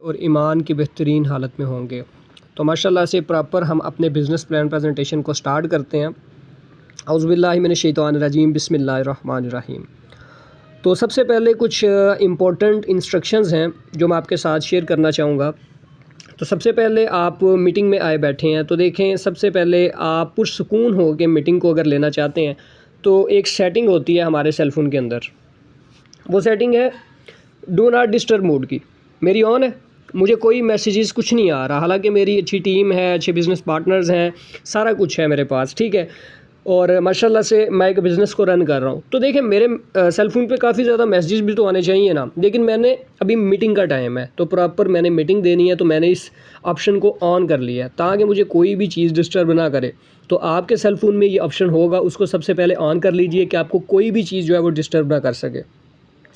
और ईमान की बेहतरीन हालत में होंगे। तो माशाल्लाह से प्रॉपर हम अपने बिज़नेस प्लान प्रेजेंटेशन को स्टार्ट करते हैं। औज़ुबिल्लाहि मिनश्शैतानिर्रजीम, बिस्मिल्लाहिर्रहमानिर्रहीम। तो सबसे पहले कुछ इम्पोर्टेंट इंस्ट्रक्शंस हैं जो मैं आपके साथ शेयर करना चाहूँगा। तो सबसे पहले आप मीटिंग में आए बैठे हैं, तो देखें सबसे पहले आप पुरसुकून हो के मीटिंग को अगर लेना चाहते हैं तो एक सेटिंग होती है हमारे सेल फ़ोन के अंदर। वो सेटिंग है डू नॉट डिस्टर्ब मोड की। मेरी ऑन है, मुझे कोई मैसेजेस कुछ नहीं आ रहा, हालांकि मेरी अच्छी टीम है, अच्छे बिज़नेस पार्टनर्स हैं, सारा कुछ है मेरे पास, ठीक है। और माशाल्लाह से मैं एक बिज़नेस को रन कर रहा हूँ। तो देखिए मेरे सेल फ़ोन पे काफ़ी ज़्यादा मैसेजेस भी तो आने चाहिए ना, लेकिन मैंने अभी मीटिंग का टाइम है तो प्रॉपर मैंने मीटिंग देनी है, तो मैंने इस ऑप्शन को ऑन कर लिया है ताकि मुझे कोई भी चीज़ डिस्टर्ब ना करे। तो आपके सेल फ़ोन में ये ऑप्शन होगा, उसको सबसे पहले ऑन कर लीजिए कि आपको कोई भी चीज़ जो है वो डिस्टर्ब ना कर सके।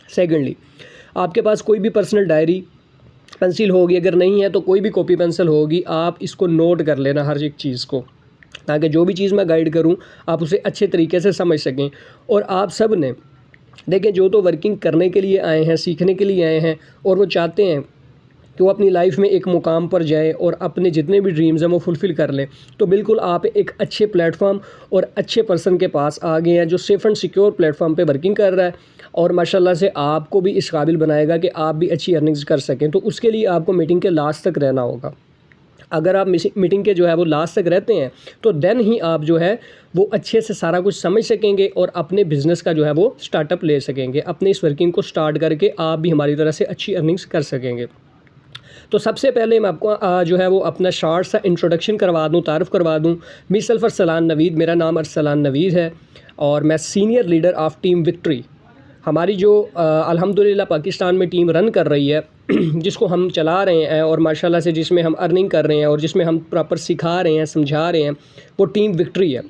सेकेंडली, आपके पास कोई भी पर्सनल डायरी पेंसिल होगी, अगर नहीं है तो कोई भी कॉपी पेंसिल होगी, आप इसको नोट कर लेना हर एक चीज़ को, ताकि जो भी चीज़ मैं गाइड करूं आप उसे अच्छे तरीके से समझ सकें। और आप सब ने देखें, जो तो वर्किंग करने के लिए आए हैं, सीखने के लिए आए हैं और वो चाहते हैं कि वो अपनी लाइफ में एक मुकाम पर जाएं और अपने जितने भी ड्रीम्स हैं वो फुलफ़िल कर लें, तो बिल्कुल आप एक अच्छे प्लेटफॉर्म और अच्छे पर्सन के पास आ गए हैं जो सेफ़ एंड सिक्योर प्लेटफॉर्म पे वर्किंग कर रहा है और माशाल्लाह से आपको भी इस काबिल बनाएगा कि आप भी अच्छी अर्निंग्स कर सकें। तो उसके लिए आपको मीटिंग के लास्ट तक रहना होगा। अगर आप मीटिंग के जो है वो लास्ट तक रहते हैं तो देन ही आप जो है वो अच्छे से सारा कुछ समझ सकेंगे और अपने बिज़नेस का जो है वो स्टार्टअप ले सकेंगे। अपने इस वर्किंग को स्टार्ट करके आप भी हमारी तरह से अच्छी अर्निंग्स कर सकेंगे। तो सबसे पहले मैं आपको जो है वो अपना शॉर्ट सा इंट्रोडक्शन करवा दूँ, तारुफ़ करवा दूँ। मी सेल्फ अरसलान नवीद, मेरा नाम अरसलान नवीद है और मैं senior leader of team victory. हमारी जो अल्हम्दुलिल्लाह पाकिस्तान में टीम रन कर रही है जिसको हम चला रहे हैं और माशाल्लाह से जिसमें हम अर्निंग कर रहे हैं और जिसमें हम प्रॉपर सिखा रहे हैं, समझा रहे हैं, वो टीम विक्ट्री है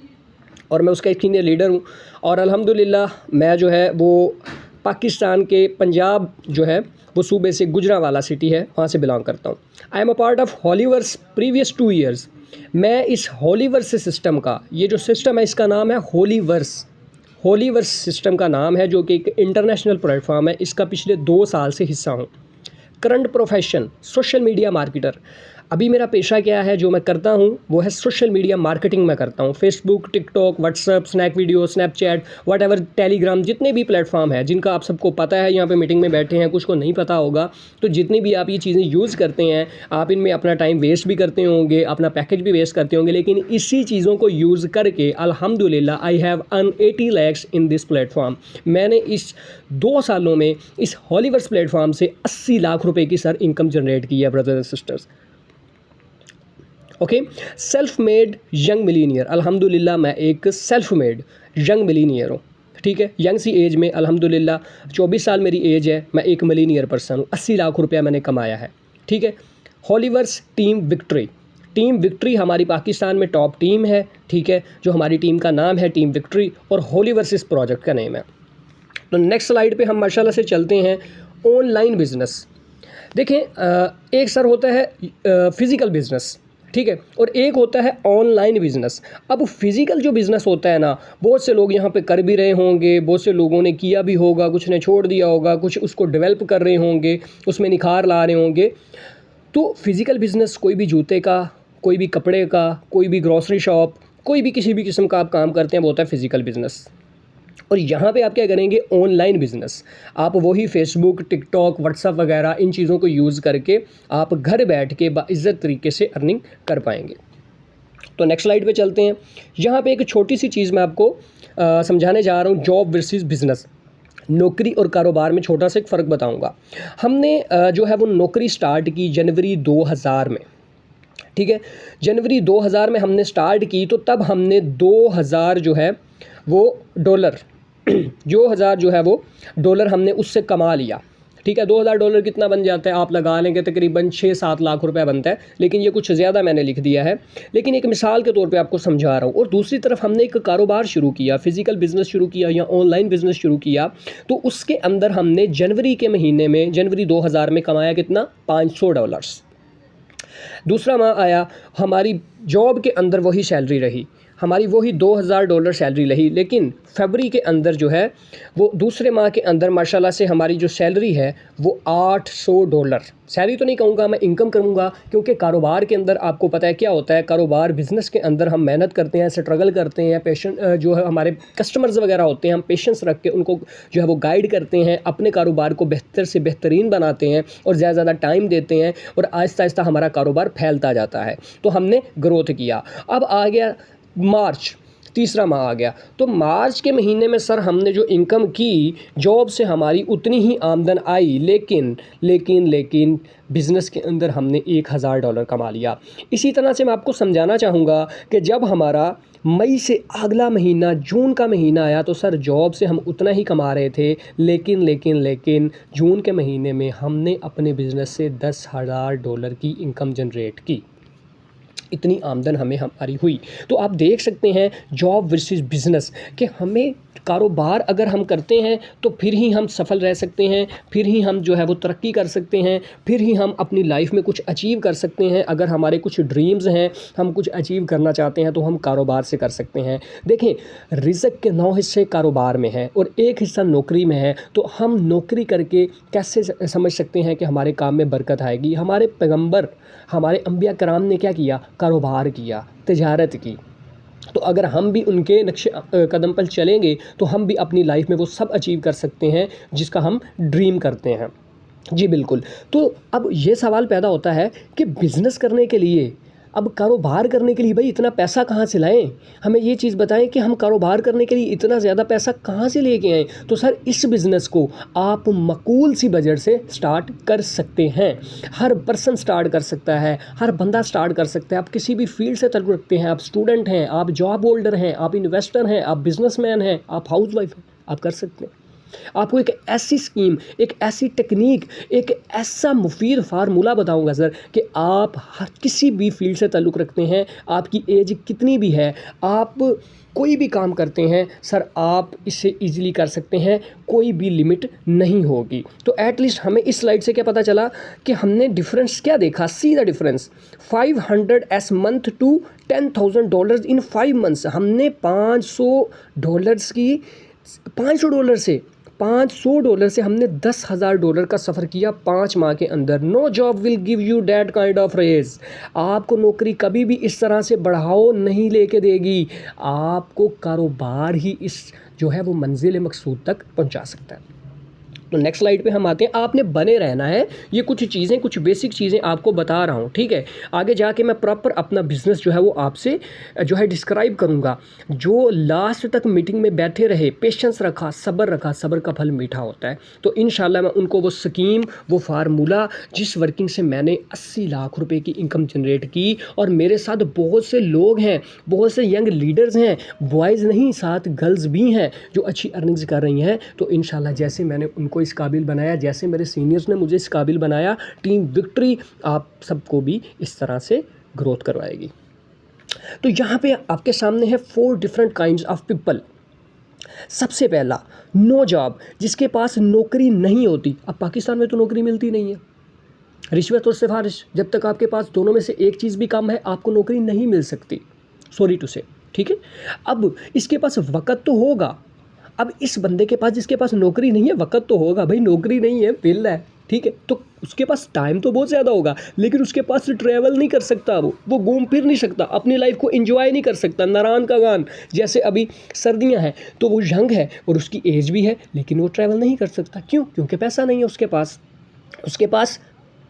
और मैं उसका एक सीनियर लीडर हूँ। और अल्हम्दुलिल्लाह मैं जो है वो पाकिस्तान के पंजाब जो है वो सूबे से गुजरांवाला सिटी है, वहाँ से बिलोंग करता हूँ। I am a part of हॉलीवर्स प्रीवियस 2 ईयर्स। मैं इस हॉलीवर्स सिस्टम का, ये जो सिस्टम है इसका नाम है हॉलीवर्स। हॉलीवर्स सिस्टम का नाम है, जो कि एक इंटरनेशनल प्लेटफॉर्म है। इसका पिछले 2 साल से हिस्सा हूँ। Current profession social media marketer. अभी मेरा पेशा क्या है, जो मैं करता हूँ वो है सोशल मीडिया मार्केटिंग में करता हूँ। Facebook, TikTok, WhatsApp, Snack Video, Snapchat, whatever, Telegram, जितने भी प्लेटफॉर्म है जिनका आप सबको पता है, यहाँ पे मीटिंग में बैठे हैं, कुछ को नहीं पता होगा, तो जितनी भी आप ये चीज़ें यूज़ करते हैं, आप इनमें अपना टाइम वेस्ट भी करते होंगे, अपना पैकेज भी वेस्ट करते होंगे, लेकिन इसी चीज़ों को यूज़ करके अल्हम्दुलिल्लाह I have earn 80 lakhs in this platform. मैंने इस 2 सालों में इस हॉलीवर्स प्लेटफॉर्म से 80 लाख रुपए की सर इनकम जनरेट की है brothers and sisters. Okay, self made young millionaire. अल्हम्दुलिल्लाह मैं एक सेल्फ मेड यंग मिलीनियर हूँ, ठीक है। यंग सी एज में अल्हम्दुलिल्लाह 24 साल मेरी एज है, मैं एक मिलीनियर पर्सन हूँ। 80 लाख रुपया मैंने कमाया है, ठीक है। हॉलीवर्स टीम विक्ट्री। टीम विक्ट्री हमारी पाकिस्तान में टॉप टीम है, ठीक है, जो हमारी टीम का नाम है टीम विक्ट्री और हॉलीवर्स इस प्रोजेक्ट का नेम है। तो नेक्स्ट स्लाइड पे हम माशाल्लाह से चलते हैं। Online business. देखें, एक सर होता है फ़िज़िकल बिज़नेस, ठीक है, और एक होता है ऑनलाइन बिज़नेस। अब फ़िज़िकल जो बिज़नेस होता है ना, बहुत से लोग यहाँ पे कर भी रहे होंगे, बहुत से लोगों ने किया भी होगा, कुछ ने छोड़ दिया होगा, कुछ उसको डेवलप कर रहे होंगे, उसमें निखार ला रहे होंगे। तो फ़िज़िकल बिज़नेस कोई भी जूते का, कोई भी कपड़े का, कोई भी ग्रॉसरी शॉप, कोई भी किसी भी किस्म का आप काम करते हैं, वो होता है फ़िज़िकल बिज़नेस। और यहाँ पे आप क्या करेंगे, ऑनलाइन बिज़नेस। आप वही फेसबुक, टिकटॉक, व्हाट्सएप वगैरह इन चीज़ों को यूज़ करके आप घर बैठ के बाइज़्ज़त तरीके से अर्निंग कर पाएंगे। तो नेक्स्ट स्लाइड पे चलते हैं। यहाँ पे एक छोटी सी चीज़ मैं आपको समझाने जा रहा हूँ, जॉब वर्सेस बिज़नेस। नौकरी और कारोबार में छोटा सा एक फ़र्क बताऊँगा। हमने जो है वो नौकरी स्टार्ट की जनवरी 2000 में, ठीक है। जनवरी 2000 में हमने स्टार्ट की, तो तब हमने 2000 जो है वो डॉलर जो हज़ार जो है वो डॉलर हमने उससे कमा लिया, ठीक है। 2000 डॉलर कितना बन जाता है, आप लगा लेंगे तकरीबन 6-7 लाख रुपए बनता है, लेकिन ये कुछ ज़्यादा मैंने लिख दिया है, लेकिन एक मिसाल के तौर पे आपको समझा रहा हूँ। और दूसरी तरफ हमने एक कारोबार शुरू किया, फ़िज़िकल बिज़नेस शुरू किया या ऑनलाइन बिज़नेस शुरू किया, तो उसके अंदर हमने जनवरी के महीने में, जनवरी 2000 में कमाया कितना, $500। दूसरा माह आया, हमारी जॉब के अंदर वही सैलरी रही, हमारी वही $2000 सैलरी रही, लेकिन फरवरी के अंदर जो है वो दूसरे माह के अंदर माशाल्लाह से हमारी जो सैलरी है वो $800, सैलरी तो नहीं कहूँगा मैं, इनकम करूँगा, क्योंकि कारोबार के अंदर आपको पता है क्या होता है, कारोबार बिज़नेस के अंदर हम मेहनत करते हैं, स्ट्रगल करते हैं, पेशेंट जो है हमारे कस्टमर्स वगैरह होते हैं, हम पेशेंस रख के उनको जो है वो गाइड करते हैं, अपने कारोबार को बेहतर से बेहतरीन बनाते हैं और ज़्यादा टाइम देते हैं और आहिस्ता आहिस्ता हमारा कारोबार फैलता जाता है। तो हमने ग्रोथ किया। अब आ गया मार्च, तीसरा माह आ गया, तो मार्च के महीने में सर हमने जो इनकम की जॉब से हमारी उतनी ही आमदन आई, लेकिन बिज़नेस के अंदर हमने $1000 कमा लिया। इसी तरह से मैं आपको समझाना चाहूँगा कि जब हमारा मई से अगला महीना जून का महीना आया तो सर जॉब से हम उतना ही कमा रहे थे, लेकिन जून के महीने में हमने अपने बिज़नेस से $10,000 की इनकम जनरेट की। इतनी आमदन हमारी हुई। तो आप देख सकते हैं जॉब वर्सेस बिज़नेस कि हमें कारोबार अगर हम करते हैं तो फिर ही हम सफल रह सकते हैं, फिर ही हम जो है वो तरक्की कर सकते हैं, फिर ही हम अपनी लाइफ में कुछ अचीव कर सकते हैं। अगर हमारे कुछ ड्रीम्स हैं, हम कुछ अचीव करना चाहते हैं तो हम कारोबार से कर सकते हैं। देखें, रिज़्क़ के 9 हिस्से कारोबार में हैं और 1 हिस्सा नौकरी में है, तो हम नौकरी करके कैसे समझ सकते हैं कि हमारे काम में बरकत आएगी। हमारे पैगंबर, हमारे अंबिया कराम ने क्या किया, कारोबार किया, तिजारत की। तो अगर हम भी उनके नक्शे कदम पर चलेंगे तो हम भी अपनी लाइफ में वो सब अचीव कर सकते हैं जिसका हम ड्रीम करते हैं। जी बिल्कुल। तो अब ये सवाल पैदा होता है कि बिज़नेस करने के लिए, अब कारोबार करने के लिए भाई इतना पैसा कहाँ से लाएं? हमें ये चीज़ बताएं कि हम कारोबार करने के लिए इतना ज़्यादा पैसा कहाँ से लेके आएँ? तो सर इस बिज़नेस को आप माकूल सी बजट से स्टार्ट कर सकते हैं। हर पर्सन स्टार्ट कर सकता है, हर बंदा स्टार्ट कर सकता है। आप किसी भी फील्ड से ताल्लुक़ रखते हैं, आप स्टूडेंट हैं, आप जॉब होल्डर हैं, आप इन्वेस्टर हैं, आप बिज़नेसमैन हैं, आप हाउसवाइफ हैं, आप कर सकते हैं। आपको एक ऐसी स्कीम, एक ऐसी टेक्निक, एक ऐसा मुफीद फार्मूला बताऊंगा सर कि आप हर किसी भी फील्ड से ताल्लुक़ रखते हैं, आपकी एज कितनी भी है, आप कोई भी काम करते हैं सर, आप इसे ईज़िली कर सकते हैं, कोई भी लिमिट नहीं होगी। तो एटलीस्ट हमें इस स्लाइड से क्या पता चला कि हमने डिफरेंस क्या देखा, सी द डिफरेंस 500 एस मंथ टू $10,000 इन 5 मंथ्स। हमने $500 की $500 से हमने $10,000 का सफ़र किया 5 माह के अंदर। No job will give you that kind of raise. आपको नौकरी कभी भी इस तरह से बढ़ाओ नहीं लेके देगी, आपको कारोबार ही इस जो है वो मंजिल मकसूद तक पहुंचा सकता है। तो नेक्स्ट स्लाइड पे हम आते हैं। आपने बने रहना है, ये कुछ चीज़ें, कुछ बेसिक चीज़ें आपको बता रहा हूँ, ठीक है। आगे जाके मैं प्रॉपर अपना बिज़नेस जो है वो आपसे जो है डिस्क्राइब करूँगा। जो लास्ट तक मीटिंग में बैठे रहे, पेशेंस रखा, सब्र का फल मीठा होता है। तो इंशाल्लाह मैं उनको वो स्कीम, वो फार्मूला जिस वर्किंग से मैंने 80 लाख रुपए की इनकम जनरेट की, और मेरे साथ बहुत से लोग हैं, बहुत से यंग लीडर्स हैं, बॉयज़ नहीं साथ गर्ल्स भी हैं जो अच्छी अर्निंग्स कर रही हैं। तो इंशाल्लाह जैसे मैंने उनको इस काबिल बनाया, जैसे मेरे सीनियर्स ने मुझे इस काबिल बनाया, टीम विक्ट्री आप सबको भी इस तरह से ग्रोथ करवाएगी। तो यहाँ पे आपके सामने है 4 डिफरेंट काइंड्स ऑफ पीपल। सबसे पहला नो जॉब, जिसके पास नौकरी नहीं होती। अब पाकिस्तान में तो नौकरी मिलती नहीं है, रिश्वत और सिफारिश, जब तक आपके पास दोनों में से एक चीज़ भी कम है आपको नौकरी नहीं मिल सकती, सॉरी टू से, ठीक है। अब इसके पास वक़्त तो होगा। अब इस बंदे के पास, जिसके पास नौकरी नहीं है, वक़्त तो होगा भाई, नौकरी नहीं है, विल है, ठीक है, तो उसके पास टाइम तो बहुत ज़्यादा होगा, लेकिन उसके पास ट्रैवल नहीं कर सकता, वो घूम फिर नहीं सकता, अपनी लाइफ को एंजॉय नहीं कर सकता। नारायण का गान, जैसे अभी सर्दियां हैं तो वो यंग है और उसकी एज भी है, लेकिन वो ट्रैवल नहीं कर सकता। क्यों? क्योंकि पैसा नहीं है उसके पास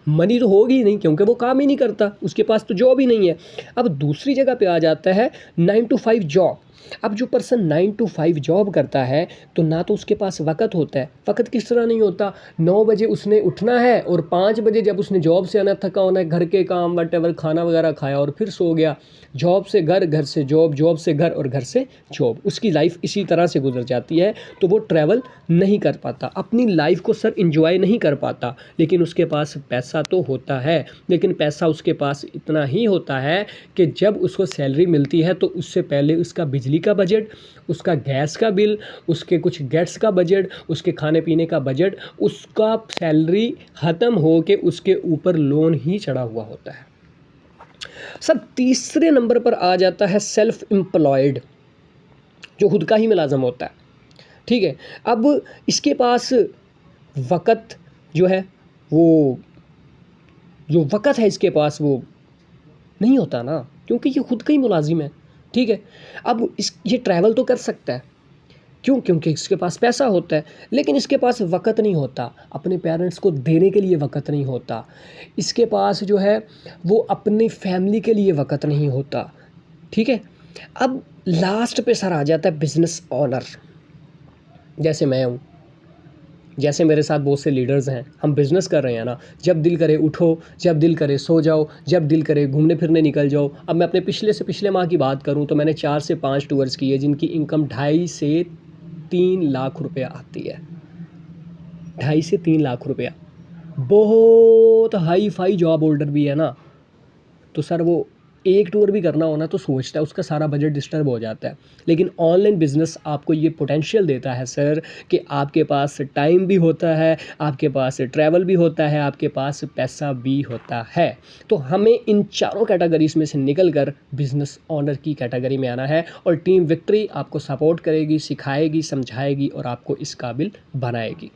मनी तो होगी ही नहीं, क्योंकि वो काम ही नहीं करता, उसके पास तो जॉब ही नहीं है। अब दूसरी जगह पे आ जाता है 9 to 5 जॉब। अब जो पर्सन 9 to 5 जॉब करता है तो ना तो उसके पास वक़्त होता है। वक़्त किस तरह नहीं होता, 9 बजे उसने उठना है और 5 बजे जब उसने जॉब से आना, थका होना है, घर के काम वटेवर खाना वगैरह खाया और फिर सो गया। जॉब से घर, घर से जॉब, जॉब से घर और घर से जॉब, उसकी लाइफ इसी तरह से गुजर जाती है। तो वो ट्रैवल नहीं कर पाता, अपनी लाइफ को सर इंजॉय नहीं कर पाता। लेकिन उसके पास पैसा तो होता है, लेकिन पैसा उसके पास इतना ही होता है कि जब उसको सैलरी मिलती है तो उससे पहले उसका बिजली का बजट, उसका गैस का बिल, उसके कुछ गेट्स का बजट, उसके खाने पीने का बजट, उसका सैलरी ख़त्म हो के उसके ऊपर लोन ही चढ़ा हुआ होता है। सर तीसरे नंबर पर आ जाता है सेल्फ एम्प्लॉयड, जो खुद का ही मुलाज़म होता है, ठीक है। अब इसके पास वक़्त जो है वो, जो वक़्त है इसके पास वो नहीं होता ना, क्योंकि ये खुद का ही मुलाजिम है, ठीक है। अब ये ट्रैवल तो कर सकता है, क्यों? क्योंकि इसके पास पैसा होता है, लेकिन इसके पास वक़्त नहीं होता, अपने पेरेंट्स को देने के लिए वक़्त नहीं होता, इसके पास जो है वो अपनी फैमिली के लिए वक़्त नहीं होता, ठीक है। अब लास्ट पे सर आ जाता है बिज़नेस ओनर, जैसे मैं हूँ, जैसे मेरे साथ बहुत से लीडर्स हैं, हम बिज़नेस कर रहे हैं ना, जब दिल करे उठो, जब दिल करे सो जाओ, जब दिल करे घूमने फिरने निकल जाओ। अब मैं अपने पिछले से पिछले माह की बात करूं तो मैंने 4 से 5 टूर्स किए जिनकी इनकम 2.5 से 3 लाख रुपया आती है। 2.5 से 3 लाख रुपया, बहुत हाई फाई जॉब होल्डर भी है ना, तो सर वो एक टूर भी करना हो ना तो सोचता है, उसका सारा बजट डिस्टर्ब हो जाता है। लेकिन ऑनलाइन बिज़नेस आपको ये पोटेंशियल देता है सर कि आपके पास टाइम भी होता है, आपके पास ट्रैवल भी होता है, आपके पास पैसा भी होता है। तो हमें इन चारों कैटेगरीज में से निकल कर बिज़नेस ओनर की कैटेगरी में आना है, और टीम विक्ट्री आपको सपोर्ट करेगी, सिखाएगी, समझाएगी और आपको इस काबिल बनाएगी।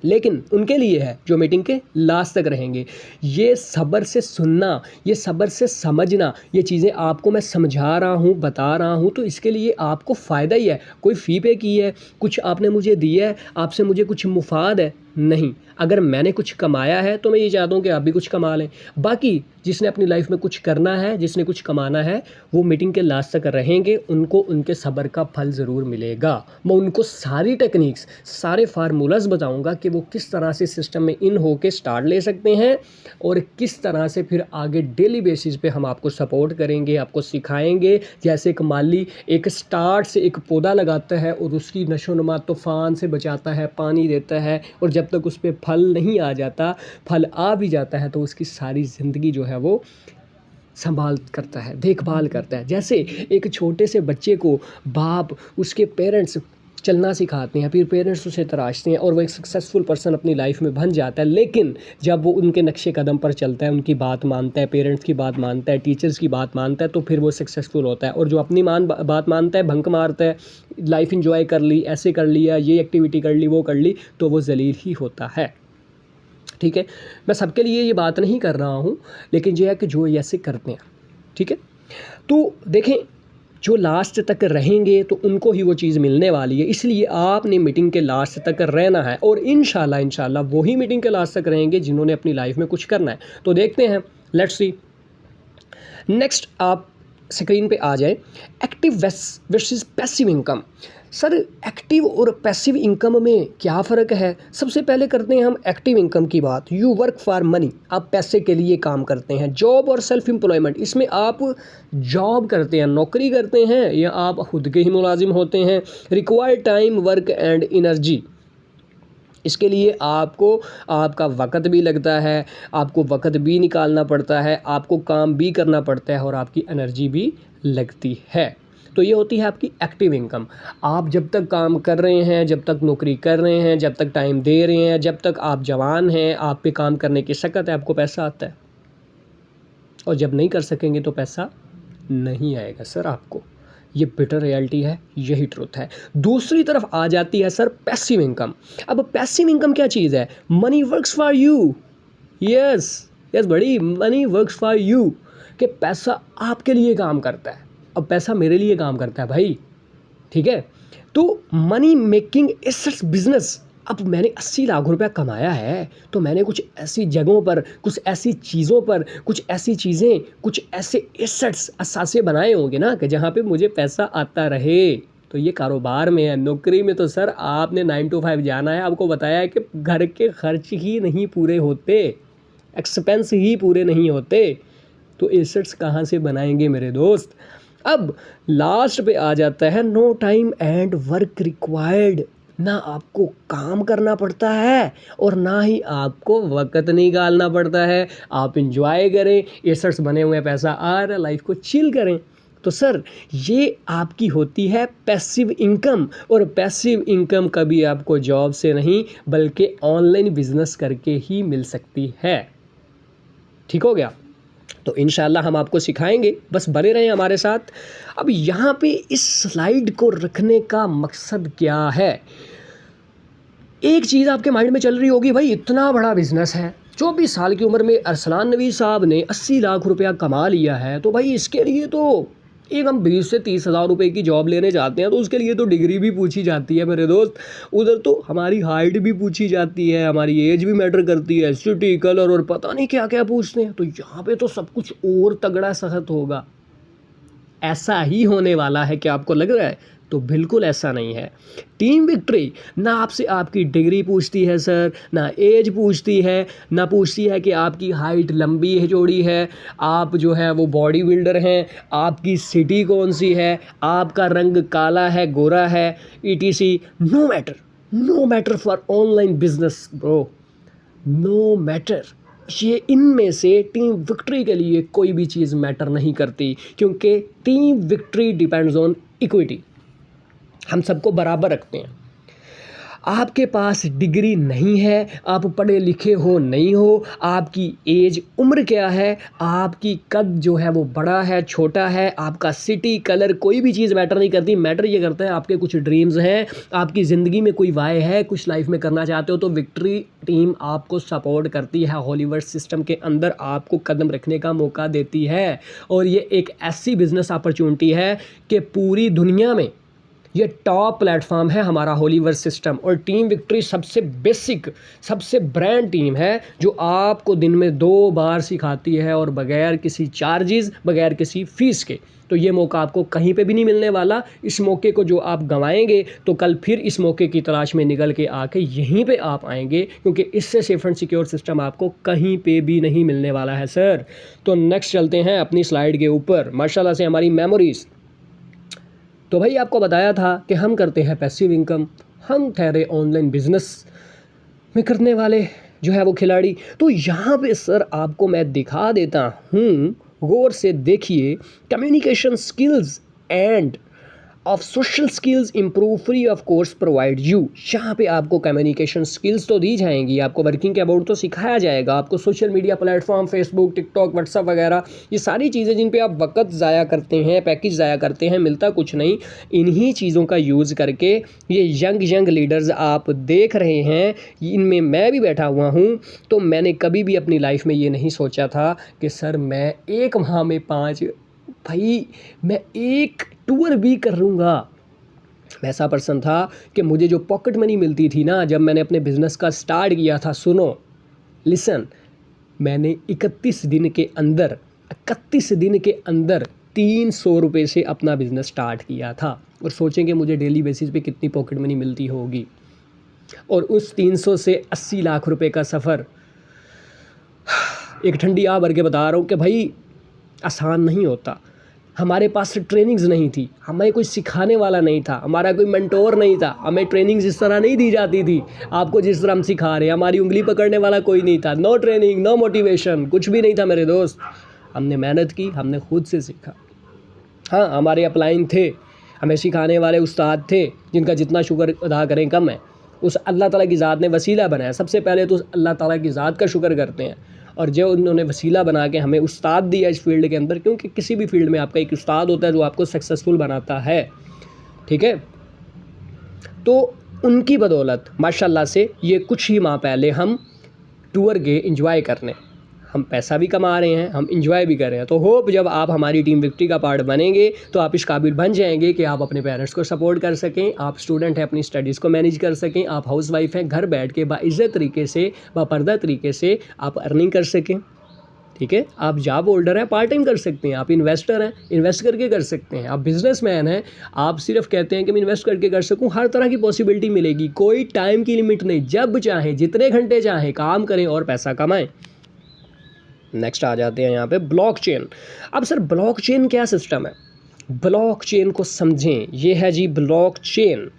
लेकिन उनके लिए है जो मीटिंग के लास्ट तक रहेंगे। ये सब्र से सुनना, ये सब्र से समझना, ये चीज़ें आपको मैं समझा रहा हूँ, बता रहा हूँ, तो इसके लिए आपको फ़ायदा ही है। कोई फ़ी पे की है, कुछ आपने मुझे दिया है, आपसे मुझे कुछ मुफाद है? नहीं। अगर मैंने कुछ कमाया है तो मैं ये चाहता हूँ कि आप भी कुछ कमा लें। बाकी जिसने अपनी लाइफ में कुछ करना है, जिसने कुछ कमाना है, वो मीटिंग के लास्ट तक रहेंगे, उनको उनके सब्र का फल ज़रूर मिलेगा। मैं उनको सारी टेक्निक्स, सारे फार्मूलाज बताऊंगा कि वो किस तरह से सिस्टम में इन होके स्टार्ट ले सकते हैं और किस तरह से फिर आगे डेली बेसिस पे हम आपको सपोर्ट करेंगे, आपको सिखाएंगे। जैसे एक माली एक स्टार्ट से एक पौधा लगाता है और उसकी नशोनुमा तूफ़ान से बचाता है, पानी देता है, और जब तक उस पर फल नहीं आ जाता, फल आ भी जाता है तो उसकी सारी ज़िंदगी जो है वो संभाल करता है, देखभाल करता है। जैसे एक छोटे से बच्चे को बाप, उसके पेरेंट्स चलना सिखाते हैं, फिर पेरेंट्स उसे तराशते हैं और वो एक सक्सेसफुल पर्सन अपनी लाइफ में बन जाता है। लेकिन जब वो उनके नक्शे कदम पर चलता है, उनकी बात मानता है, पेरेंट्स की बात मानता है, टीचर्स की बात मानता है, तो फिर वो सक्सेसफुल होता है। और जो अपनी बात मानता है, भंक मारता है, लाइफ इंजॉय कर ली, ऐसे कर लिया, ये एक्टिविटी कर ली, वो कर ली, तो वो जलील ही होता है। ठीक है, मैं सबके लिए ये बात नहीं कर रहा हूँ, लेकिन ये है कि जो ऐसे करते हैं, ठीक है। तो देखें, जो लास्ट तक रहेंगे तो उनको ही वो चीज़ मिलने वाली है, इसलिए आपने मीटिंग के लास्ट तक रहना है। और इंशाल्लाह वही मीटिंग के लास्ट तक रहेंगे जिन्होंने अपनी लाइफ में कुछ करना है। तो देखते हैं, लेट्स सी। नेक्स्ट आप स्क्रीन पे आ जाए, active versus passive income. Sir active और पैसिव इनकम में क्या फ़र्क है? सबसे पहले करते हैं हम एक्टिव इनकम की बात। यू वर्क फॉर मनी, आप पैसे के लिए काम करते हैं। जॉब और सेल्फ एम्प्लॉयमेंट, इसमें आप जॉब करते हैं, नौकरी करते हैं, या आप खुद के ही मुलाजिम होते हैं। Required time, work and energy, इसके लिए आपको आपका वक़्त भी लगता है, आपको वक़्त भी निकालना पड़ता है, आपको काम भी करना पड़ता है और आपकी एनर्जी भी लगती है। तो ये होती है आपकी एक्टिव इनकम। आप जब तक काम कर रहे हैं, जब तक नौकरी कर रहे हैं, जब तक टाइम दे रहे हैं, जब तक आप जवान हैं, आप पे काम करने की सकत है, आपको पैसा आता है। और जब नहीं कर सकेंगे तो पैसा नहीं आएगा सर आपको। ये बिटर रियलिटी है, यही ट्रुथ है। दूसरी तरफ आ जाती है सर पैसिव इनकम। अब पैसिव इनकम क्या चीज़ है? Money works for you. Yes बड़ी, मनी वर्क्स फॉर यू, कि पैसा आपके लिए काम करता है। अब पैसा मेरे लिए काम करता है भाई, ठीक है। तो मनी मेकिंग एसेट्स बिजनेस। अब मैंने 80 लाख रुपया कमाया है, तो मैंने कुछ ऐसी जगहों पर, कुछ ऐसी चीज़ों पर, कुछ ऐसी चीज़ें, कुछ ऐसे एसेट्स, असासे बनाए होंगे ना कि जहाँ पे मुझे पैसा आता रहे। तो ये कारोबार में है। नौकरी में तो सर आपने 9 to 5 जाना है, आपको बताया है कि घर के खर्च ही नहीं पूरे होते, एक्सपेंस ही पूरे नहीं होते, तो एसेट्स कहाँ से बनाएंगे मेरे दोस्त? अब लास्ट पे आ जाता है no time and work required. ना आपको काम करना पड़ता है और ना ही आपको वक्त निकालना पड़ता है। आप इंजॉय करें, एसेट्स बने हुए, पैसा आ रहा है, लाइफ को चिल करें। तो सर ये आपकी होती है पैसिव इनकम। और पैसिव इनकम कभी आपको जॉब से नहीं बल्कि ऑनलाइन बिजनेस करके ही मिल सकती है। ठीक हो गया? तो इंशाल्लाह हम आपको सिखाएंगे, बस बने रहें हमारे साथ। अब यहाँ पे इस स्लाइड को रखने का मकसद क्या है? एक चीज़ आपके माइंड में चल रही होगी, भाई इतना बड़ा बिज़नेस है, 24 साल की उम्र में अरसलान नबी साहब ने 80 लाख रुपया कमा लिया है, तो भाई इसके लिए तो एक हम 20 से 30 हज़ार रुपये की जॉब लेने जाते हैं तो उसके लिए तो डिग्री भी पूछी जाती है मेरे दोस्त। उधर तो हमारी हाइट भी पूछी जाती है, हमारी एज भी मैटर करती है, सिटी, कलर और पता नहीं क्या क्या पूछते हैं। तो यहाँ पे तो सब कुछ और तगड़ा सख्त होगा। ऐसा ही होने वाला है, क्या आपको लग रहा है? तो बिल्कुल ऐसा नहीं है। टीम विक्ट्री ना आपसे आपकी डिग्री पूछती है सर, ना एज पूछती है, ना पूछती है कि आपकी हाइट लंबी है चौड़ी है, आप जो है वो बॉडी बिल्डर हैं, आपकी सिटी कौन सी है, आपका रंग काला है गोरा है, etc. No matter, no matter for online business bro, no matter. ये इनमें से टीम विक्ट्री के लिए कोई भी चीज़ मैटर नहीं करती, क्योंकि team victory depends on equity. हम सबको बराबर रखते हैं। आपके पास डिग्री नहीं है, आप पढ़े लिखे हो नहीं हो, आपकी एज उम्र क्या है, आपकी कद जो है वो बड़ा है छोटा है, आपका सिटी कलर, कोई भी चीज़ मैटर नहीं करती। मैटर ये करता है आपके कुछ ड्रीम्स हैं, आपकी ज़िंदगी में कोई वाय है, कुछ लाइफ में करना चाहते हो, तो विक्ट्री टीम आपको सपोर्ट करती है, होलीवर्स सिस्टम के अंदर आपको कदम रखने का मौका देती है। और ये एक ऐसी बिज़नेस अपॉर्चुनिटी है कि पूरी दुनिया में ये टॉप प्लेटफॉर्म है हमारा होलीवर्स सिस्टम। और टीम विक्ट्री सबसे बेसिक, सबसे ब्रांड टीम है जो आपको दिन में 2 बार सिखाती है और बगैर किसी चार्जेस, बगैर किसी फ़ीस के। तो ये मौका आपको कहीं पे भी नहीं मिलने वाला। इस मौके को जो आप गंवाएंगे तो कल फिर इस मौके की तलाश में निकल के आके यहीं पे आप आएंगे, क्योंकि इससे सेफ एंड सिक्योर सिस्टम आपको कहीं पे भी नहीं मिलने वाला है सर। तो नेक्स्ट चलते हैं अपनी स्लाइड के ऊपर। माशाल्लाह से हमारी मेमोरीज़। तो भाई आपको बताया था कि हम करते हैं पैसिव इनकम, हम ठहरे ऑनलाइन बिजनेस में करने वाले जो है वो खिलाड़ी। तो यहाँ पे सर आपको मैं दिखा देता हूँ, गौर से देखिए। Communication skills end of social skills improve free of course provide you. यहाँ पे आपको कम्युनिकेशन स्किल्स तो दी जाएंगी, आपको वर्किंग के अबाउट तो सिखाया जाएगा, आपको social media platform Facebook, TikTok, WhatsApp वगैरह, ये सारी चीज़ें जिन पे आप वक्त ज़ाया करते हैं, पैकेज ज़ाया करते हैं, मिलता कुछ नहीं, इन्हीं चीज़ों का यूज़ करके ये यंग लीडर्स आप देख रहे हैं, इनमें मैं भी बैठा हुआ हूँ। तो मैंने कभी भी अपनी लाइफ में ये नहीं सोचा था कि सर मैं एक माह में 5, भाई मैं एक टूर भी करूँगा। मैं ऐसा पर्सन था कि मुझे जो पॉकेट मनी मिलती थी ना, जब मैंने अपने बिज़नेस का स्टार्ट किया था, सुनो लिसन, मैंने 31 दिन के अंदर 300 रुपये से अपना बिज़नेस स्टार्ट किया था। और सोचेंगे मुझे डेली बेसिस पे कितनी पॉकेट मनी मिलती होगी। और उस 300 से 80 लाख रुपए का सफ़र, एक ठंडी आ भर के बता रहा हूँ कि भाई आसान नहीं होता। हमारे पास ट्रेनिंग्स नहीं थी, हमें कोई सिखाने वाला नहीं था, हमारा कोई मेंटोर नहीं था, हमें ट्रेनिंग्स इस तरह नहीं दी जाती थी आपको जिस तरह हम सिखा रहे हैं। हमारी उंगली पकड़ने वाला कोई नहीं था, नो ट्रेनिंग, नो मोटिवेशन, कुछ भी नहीं था मेरे दोस्त। हमने मेहनत की, हमने खुद से सीखा। हाँ, हमारे अपलाइन थे, हमें सिखाने वाले उस्ताद थे, जिनका जितना शुक्र अदा करें कम है। उस अल्लाह ताला की ज़ात ने वसीला बनाया। सबसे पहले तो उस अल्लाह ताला की ज़ात का शुक्र करते हैं, और जो उन्होंने वसीला बना के हमें उस्ताद दिया इस फील्ड के अंदर, क्योंकि किसी भी फील्ड में आपका एक उस्ताद होता है जो आपको सक्सेसफुल बनाता है, ठीक है। तो उनकी बदौलत माशाल्लाह से ये कुछ ही माह पहले हम टूर गए एंजॉय करने। हम पैसा भी कमा रहे हैं, हम इंजॉय भी कर रहे हैं। तो होप जब आप हमारी टीम विक्ट्री का पार्ट बनेंगे तो आप इस काबिल बन जाएंगे कि आप अपने पेरेंट्स को सपोर्ट कर सकें, आप स्टूडेंट हैं अपनी स्टडीज़ को मैनेज कर सकें, आप हाउस वाइफ हैं घर बैठ के बाइज़्ज़त तरीके से, बापर्दा तरीके से आप अर्निंग कर सकें, ठीक है। आप जॉब होल्डर हैं, पार्ट टाइम कर सकते हैं, आप इन्वेस्टर हैं, इन्वेस्ट करके कर सकते हैं, आप बिजनेसमैन हैं, आप सिर्फ कहते हैं कि मैं इन्वेस्ट करके कर सकूं, हर तरह की पॉसिबिलिटी मिलेगी, कोई टाइम की लिमिट नहीं, जब चाहें जितने घंटे चाहें काम करें और पैसा कमाएं। नेक्स्ट आ जाते हैं यहाँ पे ब्लॉकचेन। अब सर ब्लॉकचेन क्या सिस्टम है? ब्लॉकचेन को समझें। ये है जी ब्लॉकचेन।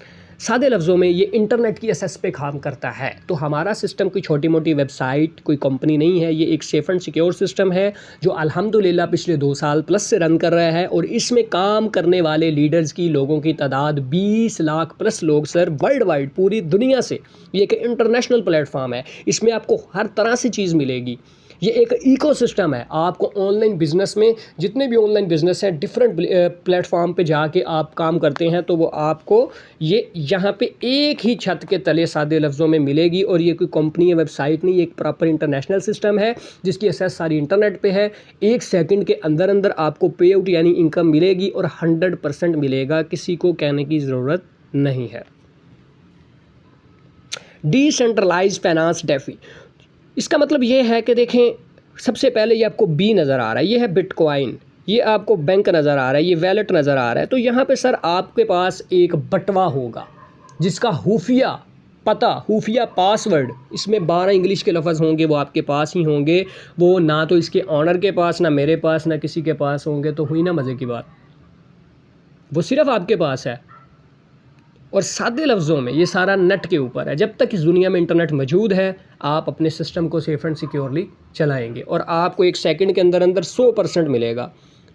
सादे लफ्ज़ों में ये इंटरनेट की एसेस पे काम करता है। तो हमारा सिस्टम कोई छोटी मोटी वेबसाइट, कोई कंपनी नहीं है, ये एक सेफ एंड सिक्योर सिस्टम है जो अल्हम्दुलिल्लाह पिछले 2 साल प्लस से रन कर रहा है। और इसमें काम करने वाले लीडर्स की, लोगों की तादाद 20 लाख प्लस लोग सर, वर्ल्ड वाइड, पूरी दुनिया से। ये एक इंटरनेशनल प्लेटफॉर्म है, इसमें आपको हर तरह से चीज़ मिलेगी। ये एक इकोसिस्टम है। आपको ऑनलाइन बिज़नेस में जितने भी ऑनलाइन बिज़नेस हैं डिफरेंट प्लेटफॉर्म पे जाके आप काम करते हैं तो वो आपको ये यहाँ पे एक ही छत के तले सादे लफ्ज़ों में मिलेगी। और ये कोई कंपनी या वेबसाइट नहीं, ये एक प्रॉपर इंटरनेशनल सिस्टम है जिसकी एक्सेस सारी इंटरनेट पे है। 1 सेकंड के अंदर अंदर आपको पे आउट यानी इनकम मिलेगी और 100% मिलेगा, किसी को कहने की ज़रूरत नहीं है। डिसेंट्रलाइज फाइनेंस डेफी, इसका मतलब ये है कि देखें, सबसे पहले ये आपको बी नज़र आ रहा है, ये है बिटकॉइन, ये आपको बैंक नज़र आ रहा है, ये वैलेट नज़र आ रहा है। तो यहाँ पे सर आपके पास एक बटवा होगा जिसका खुफिया पता, खुफिया पासवर्ड, इसमें 12 इंग्लिश के लफ्ज़ होंगे, वो आपके पास ही होंगे। वो ना तो इसके ऑनर के पास, ना मेरे पास, ना किसी के पास होंगे। तो हुई ना मज़े की बात, वो सिर्फ आपके पास है। और सादे लफ्ज़ों में ये सारा नेट के ऊपर है। जब तक इस दुनिया में इंटरनेट मौजूद है आप अपने सिस्टम को सेफ एंड सिक्योरली चलाएंगे और आपको 1 सेकंड के अंदर अंदर 100% मिलेगा।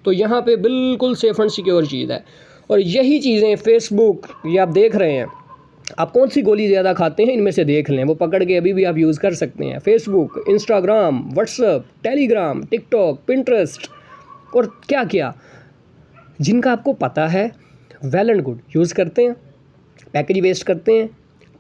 तो यहाँ पे बिल्कुल सेफ एंड सिक्योर चीज़ है। और यही चीज़ें फेसबुक, ये आप देख रहे हैं, आप कौन सी गोली ज़्यादा खाते हैं इनमें से देख लें, वो पकड़ के अभी भी आप यूज़ कर सकते हैं। Facebook, Instagram, WhatsApp, Telegram, TikTok, Pinterest और क्या क्या, जिनका आपको पता है वेल एंड गुड, यूज़ करते हैं, पैकेज वेस्ट करते हैं,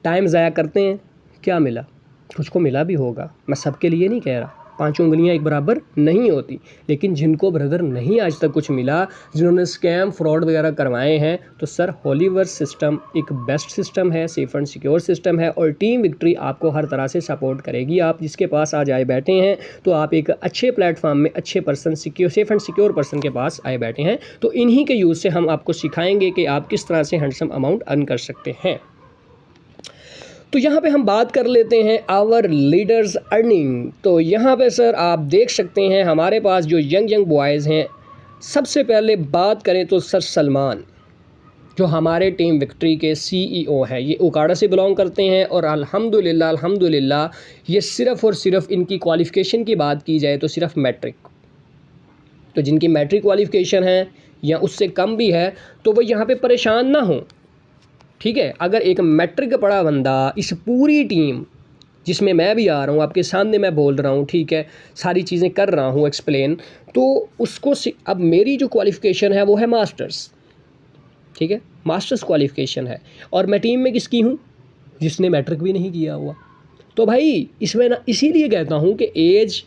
टाइम ज़ाया करते हैं। क्या मिला? कुछ को मिला भी होगा, मैं सबके लिए नहीं कह रहा, 5 उंगलियां एक बराबर नहीं होती। लेकिन जिनको ब्रदर नहीं आज तक कुछ मिला, जिन्होंने स्कैम फ्रॉड वगैरह करवाए हैं, तो सर होलीवर्स सिस्टम एक बेस्ट सिस्टम है, सेफ एंड सिक्योर सिस्टम है और टीम विक्ट्री आपको हर तरह से सपोर्ट करेगी। आप जिसके पास आज आए बैठे हैं तो आप एक अच्छे प्लेटफॉर्म में अच्छे person, secure, safe and secure person के पास आए बैठे हैं। तो इन्हीं के यूज़ से हम आपको सिखाएंगे कि आप किस तरह से हैंडसम अमाउंट अर्न कर सकते हैं। तो यहाँ पे हम बात कर लेते हैं आवर लीडर्स अर्निंग। तो यहाँ पे सर आप देख सकते हैं हमारे पास जो यंग बॉयज़ हैं, सबसे पहले बात करें तो सर सलमान, जो हमारे टीम विक्ट्री के CEO हैं, ये उकाड़ा से बिलोंग करते हैं और अल्हम्दुलिल्लाह ये सिर्फ़ और सिर्फ इनकी क्वालिफ़िकेशन की बात की जाए तो सिर्फ मैट्रिक। तो जिनकी मैट्रिक क्वालिफ़िकेशन है या उससे कम भी है तो वो यहाँ पे परेशान ना हो, ठीक है। अगर एक मैट्रिक पढ़ा बंदा इस पूरी टीम जिसमें मैं भी आ रहा हूँ, आपके सामने मैं बोल रहा हूँ, ठीक है, सारी चीज़ें कर रहा हूँ एक्सप्लेन, तो उसको अब मेरी जो क्वालिफ़िकेशन है वो है मास्टर्स, ठीक है, मास्टर्स क्वालिफ़िकेशन है और मैं टीम में किसकी हूँ? जिसने मैट्रिक भी नहीं किया हुआ। तो भाई इसमें ना, इसीलिए कहता हूँ कि एज,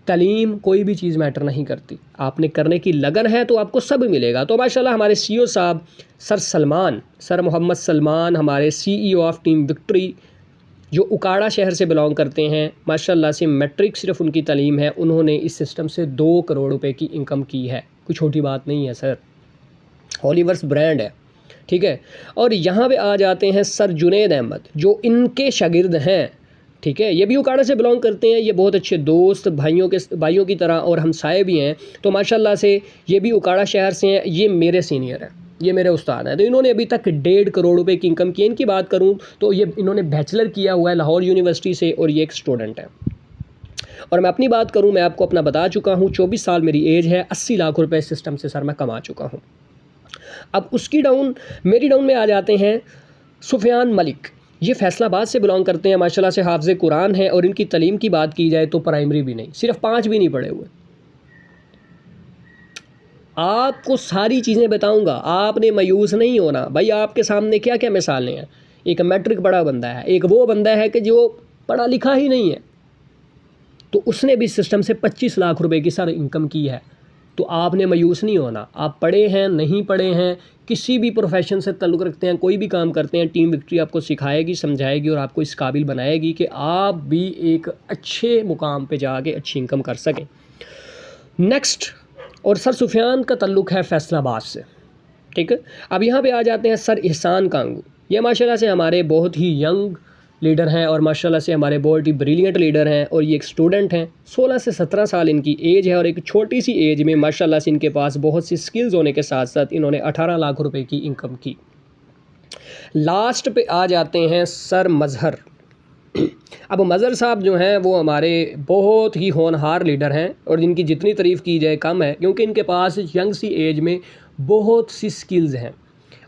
तालीम, कोई भी चीज़ मैटर नहीं करती, आपने करने की लगन है तो आपको सब मिलेगा। तो माशाल्लाह हमारे CEO साहब सर मोहम्मद सलमान, हमारे CEO ऑफ टीम विक्ट्री, जो उकाड़ा शहर से बिलोंग करते हैं, माशाल्लाह से मैट्रिक सिर्फ उनकी तालीम है, उन्होंने इस सिस्टम से 2 करोड़ रुपए की इनकम की है। कोई छोटी बात नहीं है सर, होलीवर्स ब्रांड है, ठीक है। और यहाँ पे आ जाते हैं सर जुनैद अहमद, जो इनके शागिर्द हैं, ठीक है, ये भी उकाड़ा से बिलोंग करते हैं, ये बहुत अच्छे दोस्त भाइयों की तरह और हमसाए भी हैं। तो माशाल्लाह से ये भी उकाड़ा शहर से हैं, ये मेरे सीनियर हैं, ये मेरे उस्ताद हैं। तो इन्होंने अभी तक 1.5 करोड़ रुपए की इनकम की। इनकी बात करूं तो ये इन्होंने बैचलर किया हुआ है लाहौर यूनिवर्सिटी से और ये एक स्टूडेंट है। और मैं अपनी बात करूं, मैं आपको अपना बता चुका हूं, 24 साल मेरी एज है, 80 लाख रुपए इस सिस्टम से सर मैं कमा चुका हूँ। अब मेरी डाउन में आ जाते हैं सुफियान मलिक, ये फैसलाबाद से बिलोंग करते हैं, माशाल्लाह से हाफ़िज़ कुरान है और इनकी तालीम की बात की जाए तो प्राइमरी भी नहीं, सिर्फ 5 भी नहीं पढ़े हुए। आपको सारी चीज़ें बताऊंगा, आपने मायूस नहीं होना भाई। आपके सामने क्या क्या मिसालें हैं, एक मैट्रिक पढ़ा बंदा है, एक वो बंदा है कि जो पढ़ा लिखा ही नहीं है, तो उसने भी सिस्टम से 25 लाख रुपए की सर इनकम की है। तो आपने मायूस नहीं होना, आप पढ़े हैं नहीं पढ़े हैं, किसी भी प्रोफेशन से ताल्लुक़ रखते हैं, कोई भी काम करते हैं, टीम विक्ट्री आपको सिखाएगी, समझाएगी और आपको इस काबिल बनाएगी कि आप भी एक अच्छे मुकाम पे जाके अच्छी इनकम कर सकें। नेक्स्ट, और सर सुफियान का ताल्लुक़ है फैसलाबाद से, ठीक है। अब यहाँ पे आ जाते हैं सर एहसान कांगू, ये माशाल्लाह से हमारे बहुत ही यंग लीडर हैं और माशाल्लाह से हमारे बहुत ही ब्रिलियंट लीडर हैं और ये एक स्टूडेंट हैं, 16 से 17 साल इनकी एज है और एक छोटी सी एज में माशाल्लाह से इनके पास बहुत सी स्किल्स होने के साथ साथ इन्होंने 18 लाख रुपए की इनकम की। लास्ट पे आ जाते हैं सर मज़हर। अब मज़हर साहब जो हैं वो हमारे बहुत ही होनहार लीडर हैं और जिनकी जितनी तारीफ़ की जाए कम है, क्योंकि इनके पास यंग सी एज में बहुत सी स्किल्स हैं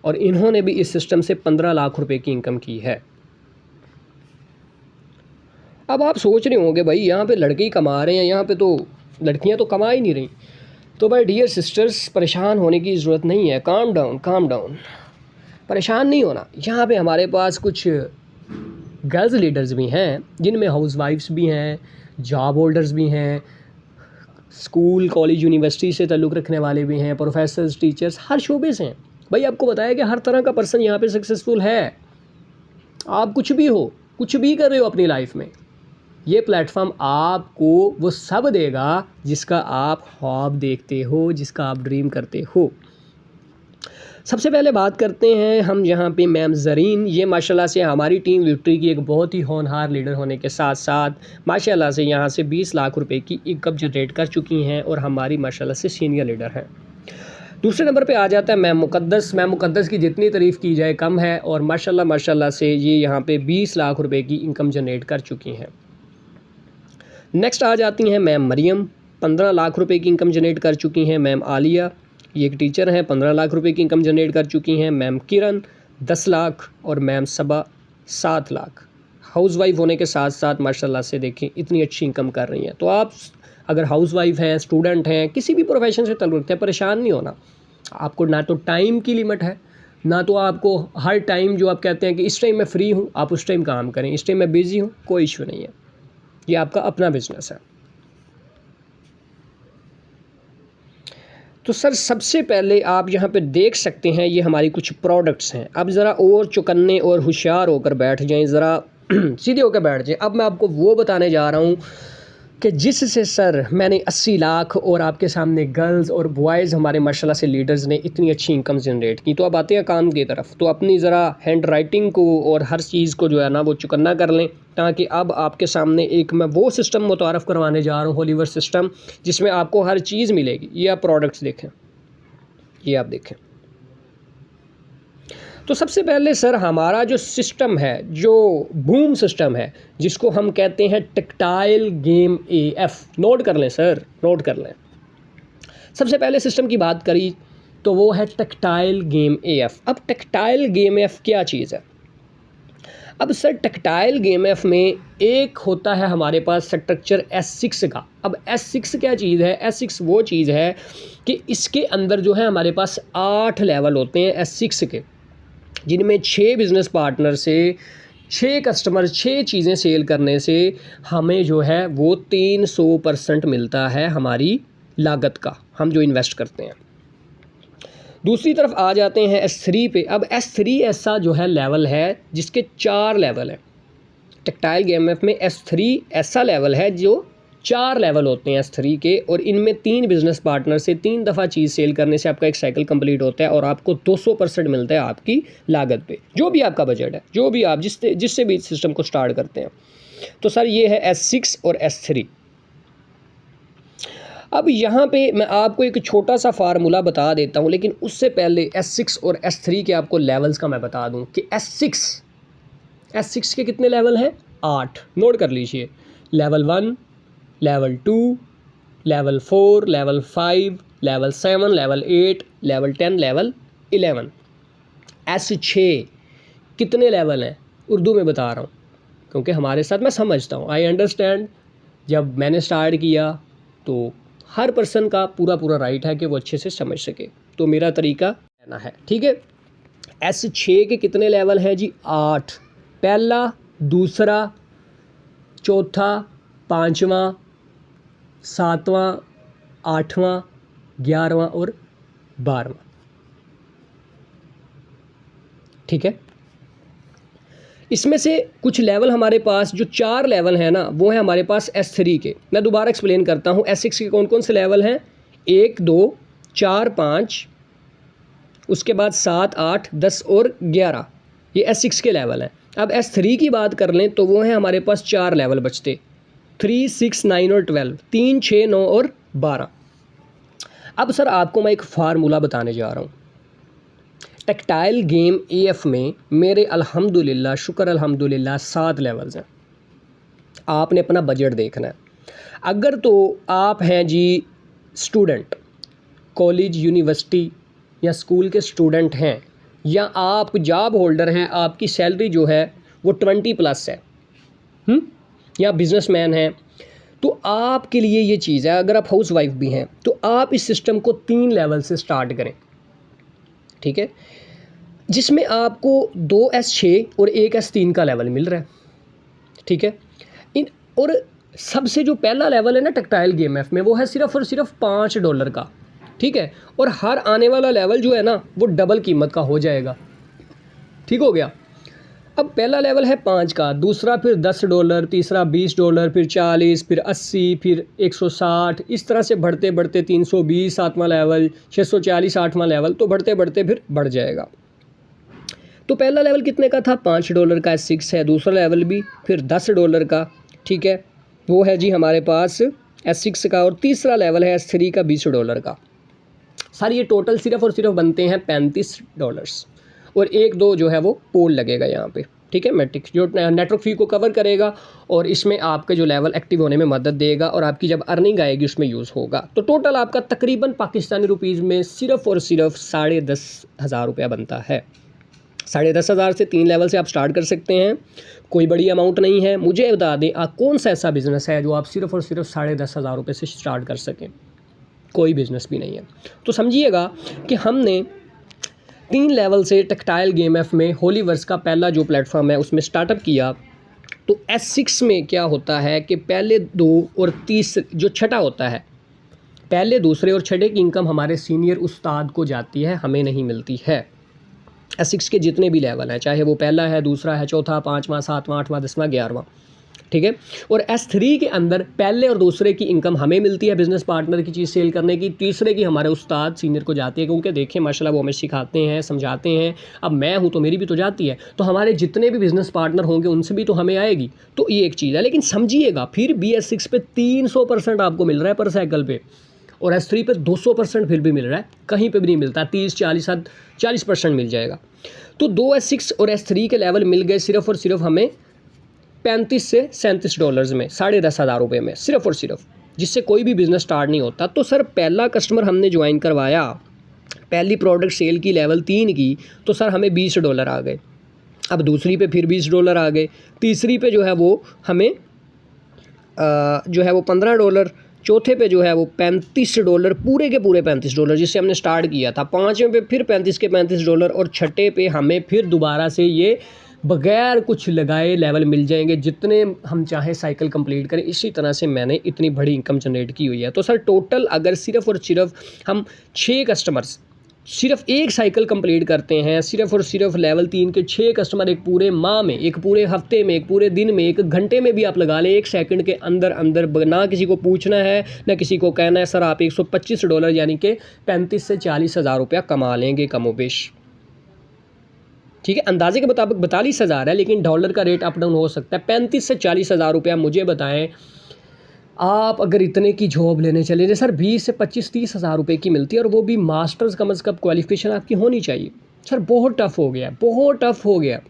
और इन्होंने भी इस सिस्टम से 15 लाख रुपए की इनकम की है। अब आप सोच रहे होंगे भाई यहाँ पे लड़के ही कमा रहे हैं, यहाँ पे तो लड़कियाँ तो कमा ही नहीं रही। तो भाई डियर सिस्टर्स, परेशान होने की ज़रूरत नहीं है, काम डाउन काम डाउन, परेशान नहीं होना। यहाँ पे हमारे पास कुछ गर्ल्स लीडर्स भी हैं, जिनमें हाउस वाइफ्स भी हैं, जॉब होल्डर्स भी हैं, स्कूल कॉलेज यूनिवर्सिटी से ताल्लुक़ रखने वाले भी हैं, प्रोफेसर्स टीचर्स, हर शोबे से हैं। भाई आपको बताया कि हर तरह का पर्सन यहाँ पे सक्सेसफुल है। आप कुछ भी हो, कुछ भी कर रहे हो अपनी लाइफ में, ये प्लेटफॉर्म आपको वो सब देगा जिसका आप ख्वाब देखते हो, जिसका आप ड्रीम करते हो। सबसे पहले बात करते हैं हम यहाँ पे मैम ज़रीन। ये माशाल्लाह से हमारी टीम विक्ट्री की एक बहुत ही होनहार लीडर होने के साथ साथ माशाल्लाह से यहाँ से 20 लाख रुपए की इनकम जनरेट कर चुकी हैं और हमारी माशाल्लाह से सीनियर लीडर हैं। दूसरे नंबर पे आ जाता है मैम मुक़द्दस। मैम मुक़द्दस की जितनी तारीफ़ की जाए कम है और माशाल्लाह से ये यहाँ पे 20 लाख रुपए की इनकम जनरेट कर चुकी हैं। नेक्स्ट आ जाती हैं मैम मरियम, 15 लाख रुपए की इनकम जनरेट कर चुकी हैं। मैम आलिया, ये एक टीचर हैं, 15 लाख रुपए की इनकम जनरेट कर चुकी हैं। मैम किरण 10 लाख और मैम सबा 7 लाख। हाउस वाइफ होने के साथ साथ माशाल्लाह से देखें इतनी अच्छी इनकम कर रही हैं। तो आप अगर हाउस वाइफ हैं, स्टूडेंट हैं, किसी भी प्रोफेशन से ताल्लुक़ रखते हैं, परेशान नहीं होना। आपको ना तो टाइम की लिमिट है, ना तो आपको हर टाइम जो आप कहते हैं कि इस टाइम मैं फ्री हूँ, आप उस टाइम काम करें, इस टाइम मैं बिज़ी हूँ, कोई इशू नहीं है। ये आपका अपना बिजनेस है। तो सर सबसे पहले आप यहाँ पे देख सकते हैं ये हमारी कुछ प्रोडक्ट्स हैं। अब ज़रा और चौकन्ने और होशियार होकर बैठ जाएं, ज़रा सीधे होकर बैठ जाएं। अब मैं आपको वो बताने जा रहा हूँ कि जिससे सर मैंने 80 लाख और आपके सामने गर्ल्स और बॉयज़ हमारे माशाल्लाह से लीडर्स ने इतनी अच्छी इनकम जनरेट की। तो अब आते हैं काम की तरफ। तो अपनी ज़रा हैंड राइटिंग को और हर चीज़ को जो है ना वो चुकन्ना कर लें, ताकि अब आपके सामने एक मैं वो सिस्टम मुतारफ़ करवाने जा रहा हूँ, होलीवर सिस्टम, जिसमें आपको हर चीज़ मिलेगी। ये आप प्रोडक्ट्स देखें, ये आप देखें। तो सबसे पहले सर हमारा जो सिस्टम है, जो बूम सिस्टम है, जिसको हम कहते हैं टेक्टाइल गेम AF, नोट कर लें सर, नोट कर लें। सबसे पहले सिस्टम की बात करी तो वो है टेक्टाइल गेम AF। अब टेक्टाइल गेम AF क्या चीज़ है? अब सर टेक्टाइल गेम AF में एक होता है हमारे पास स्ट्रक्चर S6 का। अब S6 क्या चीज़ है? S6 वो चीज़ है कि इसके अंदर जो है हमारे पास 8 लेवल होते हैं S6 के, जिनमें 6 बिज़नेस पार्टनर से 6 कस्टमर 6 चीज़ें सेल करने से हमें जो है वो 300% मिलता है हमारी लागत का, हम जो इन्वेस्ट करते हैं। दूसरी तरफ आ जाते हैं S3 पे। अब S3 ऐसा जो है लेवल है जिसके 4 लेवल हैं। टेक्टाइल गेम एफ में S3 ऐसा लेवल है जो 4 लेवल होते हैं S3 के, और इनमें 3 बिज़नेस पार्टनर से 3 दफ़ा चीज़ सेल करने से आपका एक साइकिल कंप्लीट होता है और आपको 200% मिलता है आपकी लागत पे, जो भी आपका बजट है, जो भी आप जिससे भी सिस्टम को स्टार्ट करते हैं। तो सर ये है S6 और S3। अब यहाँ पे मैं आपको एक छोटा सा फार्मूला बता देता हूँ, लेकिन उससे पहले S6 और S3 के आपको लेवल्स का मैं बता दूँ कि S6 के कितने लेवल हैं? 8। नोट कर लीजिए। Level 1, level 2, level 4, level 5, level 7, level 8, level 10, level 11। S6 कितने लेवल हैं? उर्दू में बता रहा हूँ क्योंकि हमारे साथ मैं समझता हूँ, आई अंडरस्टैंड। जब मैंने स्टार्ट किया तो हर पर्सन का पूरा राइट है कि वो अच्छे से समझ सके, तो मेरा तरीका कहना है, ठीक है। S6 के कितने लेवल हैं जी? 8। पहला, दूसरा, चौथा, पाँचवा, 7वां, 8वां, 11वां और 12वां, ठीक है। इसमें से कुछ लेवल हमारे पास जो 4 लेवल हैं ना, वो है हमारे पास S3 के। मैं दोबारा एक्सप्लेन करता हूँ। S6 के कौन कौन से लेवल हैं? 1, 2, 4, 5, उसके बाद 7, 8, 10 और 11, ये S6 के लेवल हैं। अब S3 की बात कर लें तो वो है हमारे पास 4 लेवल बचते, 3, 6, 9 और 12, 3, 6, 9 और 12। अब सर आपको मैं एक फार्मूला बताने जा रहा हूँ। टेक्टाइल गेम AF में मेरे अल्हम्दुलिल्लाह, शुक्र अल्हम्दुलिल्लाह 7 लेवल्स हैं। आपने अपना बजट देखना है। अगर तो आप हैं जी स्टूडेंट, कॉलेज यूनिवर्सिटी या स्कूल के स्टूडेंट हैं, या आप जॉब होल्डर हैं, आपकी सैलरी जो है वो 20+ है, या बिजनेसमैन हैं, तो आपके लिए ये चीज़ है। अगर आप हाउस वाइफ भी हैं तो आप इस सिस्टम को 3 लेवल से स्टार्ट करें, ठीक है, जिसमें आपको 2S6 और 1S3 का लेवल मिल रहा है, ठीक है। इन और सबसे जो पहला लेवल है ना टेक्टाइल गेम में, वो है सिर्फ़ और सिर्फ $5 का, ठीक है। और हर आने वाला लेवल जो है ना वो डबल कीमत का हो जाएगा, ठीक हो गया। अब पहला लेवल है 5 का, दूसरा फिर $10, तीसरा $20, फिर 40, फिर 80, फिर 160, इस तरह से बढ़ते बढ़ते 320 सातवां लेवल, 640 आठवां लेवल, तो बढ़ते बढ़ते फिर बढ़ जाएगा। तो पहला लेवल कितने का था? $5 का S6 है, दूसरा लेवल भी फिर $10 का, ठीक है, वो है जी हमारे पास S6 का, और तीसरा लेवल है S3 का $20 का। सर ये टोटल सिर्फ़ और सिर्फ बनते हैं $35, और 1-2 जो है वो पोल लगेगा यहाँ पे, ठीक है, मैट्रिक्स जो नेटवर्क फ़ी को कवर करेगा और इसमें आपके जो लेवल एक्टिव होने में मदद देगा, और आपकी जब अर्निंग आएगी उसमें यूज़ होगा। तो टोटल आपका तकरीबन पाकिस्तानी रुपीज़ में सिर्फ़ और सिर्फ 10,500 रुपया बनता है। 10,500 से 3 लेवल से आप स्टार्ट कर सकते हैं, कोई बड़ी अमाउंट नहीं है। मुझे बता दें आप कौन सा ऐसा बिज़नेस है जो आप सिर्फ़ और सिर्फ 10,500 रुपये से स्टार्ट कर सकें? कोई बिज़नेस भी नहीं है। तो समझिएगा कि हमने 3 लेवल से टेक्टाइल गेम में होलीवर्स का पहला जो प्लेटफॉर्म है उसमें स्टार्टअप किया। तो S6 में क्या होता है कि पहले 2 और तीसरे जो छठा होता है, पहले दूसरे और छठे की इनकम हमारे सीनियर उस्ताद को जाती है, हमें नहीं मिलती है। S6 के जितने भी लेवल हैं, चाहे वो पहला है, दूसरा है, चौथा, 5वां, 7वां, 8वां, 10वां, 11वां, ठीक है। और S3 के अंदर पहले और दूसरे की इनकम हमें मिलती है बिज़नेस पार्टनर की चीज़ सेल करने की, तीसरे की हमारे उस्ताद सीनियर को जाती है, क्योंकि देखें माशाल्लाह वो हमें सिखाते हैं, समझाते हैं। अब मैं हूँ तो मेरी भी तो जाती है, तो हमारे जितने भी बिज़नेस पार्टनर होंगे उनसे भी तो हमें आएगी। तो ये एक चीज़ है। लेकिन समझिएगा फिर भी S6 पे 300% आपको मिल रहा है पर साइकिल पे, और S3 पे 200% फिर भी मिल रहा है, कहीं पे भी नहीं मिलता। 30-40% मिल जाएगा। तो 2 S6 और S3 के लेवल मिल गए सिर्फ़ और सिर्फ हमें $35 से $37 में, 10,500 रुपये में, सिर्फ़ और सिर्फ, जिससे कोई भी बिज़नेस स्टार्ट नहीं होता। तो सर पहला कस्टमर हमने ज्वाइन करवाया, पहली प्रोडक्ट सेल की लेवल 3 की, तो सर हमें $20 आ गए। अब दूसरी पे फिर $20 आ गए, तीसरी पे जो है वो हमें जो है वो $15, चौथे पे जो है वो $35, पूरे के पूरे $35 जिससे हमने स्टार्ट किया था, पाँचवें पे फिर 35 के $35, और छठे पे हमें फिर दोबारा से ये बगैर कुछ लगाए लेवल मिल जाएंगे, जितने हम चाहें साइकिल कंप्लीट करें। इसी तरह से मैंने इतनी बड़ी इनकम जनरेट की हुई है। तो सर टोटल अगर सिर्फ़ और सिर्फ हम 6 कस्टमर्स सिर्फ एक साइकिल कंप्लीट करते हैं, सिर्फ और सिर्फ लेवल 3 के 6 कस्टमर एक पूरे माह में, एक पूरे हफ्ते में, एक पूरे दिन में, एक घंटे में भी आप लगा लें, 1 सेकंड के अंदर अंदर, ना किसी को पूछना है ना किसी को कहना है, सर आप $125 यानी कि 35 से 40,000 रुपया कमा लेंगे कमोबेश, ठीक है। अंदाजे के मुताबिक 42,000 है, लेकिन डॉलर का रेट अप डाउन हो सकता है। 35 से 40,000 रुपया मुझे बताएं, आप अगर इतने की जॉब लेने चले जाए, सर 20 से 25-30,000 रुपये की मिलती है, और वो भी मास्टर्स कम से कम क्वालिफिकेशन आपकी होनी चाहिए। सर बहुत टफ़ हो गया, बहुत टफ़ हो गया।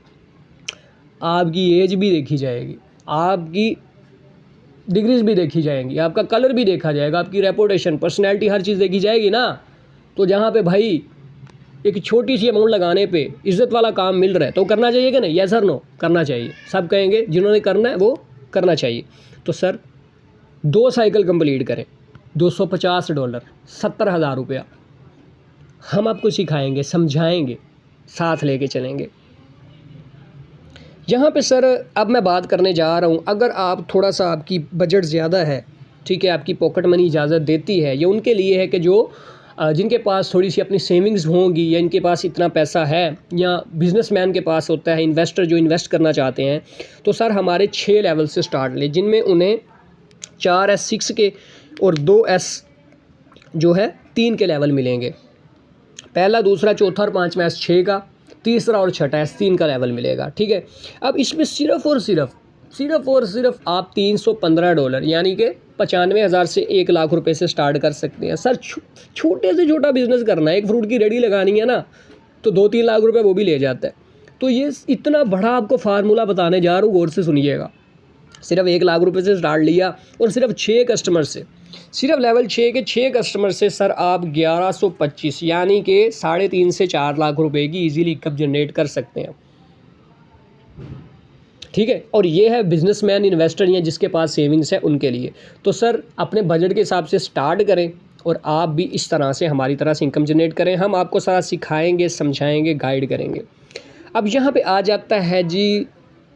आपकी एज भी देखी जाएगी, आपकी डिग्रीज भी देखी जाएंगी, आपका कलर भी देखा जाएगा, आपकी रेपुटेशन, पर्सनैलिटी, हर चीज़ देखी जाएगी ना। तो जहाँ पे भाई एक छोटी सी अमाउंट लगाने पे इज़्ज़त वाला काम मिल रहा है तो करना चाहिए कि नहीं? Yes sir no? करना चाहिए। सब कहेंगे जिन्होंने करना है वो करना चाहिए। तो सर 2 साइकिल कंप्लीट करें, $250, 70,000 रुपया, हम आपको सिखाएंगे, समझाएंगे, साथ लेके चलेंगे। यहाँ पे सर अब मैं बात करने जा रहा हूँ, अगर आप थोड़ा सा आपकी बजट ज़्यादा है, ठीक है, आपकी पॉकेट मनी इजाज़त देती है, ये उनके लिए है कि जो जिनके पास थोड़ी सी अपनी सेविंग्स होंगी, या इनके पास इतना पैसा है, या बिजनेसमैन के पास होता है, इन्वेस्टर जो इन्वेस्ट करना चाहते हैं, तो सर हमारे 6 लेवल से स्टार्ट लें, जिनमें उन्हें 4 S6 के और 2 S जो है 3 के लेवल मिलेंगे। पहला, दूसरा, चौथा और 5वां S6 का, तीसरा और छठा S3 का लेवल मिलेगा, ठीक है। अब इसमें सिर्फ़ और सिर्फ आप $315 यानी कि 95,000 से 1 लाख रुपए से स्टार्ट कर सकते हैं। सर छोटे से छोटा बिज़नेस करना है, एक फ्रूट की रेडी लगानी है ना, तो 2-3 लाख रुपए वो भी ले जाता है। तो ये इतना बड़ा आपको फार्मूला बताने जा रहा हूँ, गौर से सुनिएगा। सिर्फ 1 लाख रुपए से स्टार्ट लिया, और सिर्फ 6 कस्टमर से, सिर्फ लेवल 6 के 6 कस्टमर से सर आप 1125 यानी कि 3.5 से 4 लाख रुपए की ईजीली इनकम जनरेट कर सकते हैं। ठीक है। और ये है बिजनेसमैन, इन्वेस्टर या जिसके पास सेविंग्स है उनके लिए। तो सर अपने बजट के हिसाब से स्टार्ट करें और आप भी इस तरह से हमारी तरह से इनकम जनरेट करें। हम आपको सारा सिखाएंगे, समझाएंगे, गाइड करेंगे। अब यहाँ पे आ जाता है जी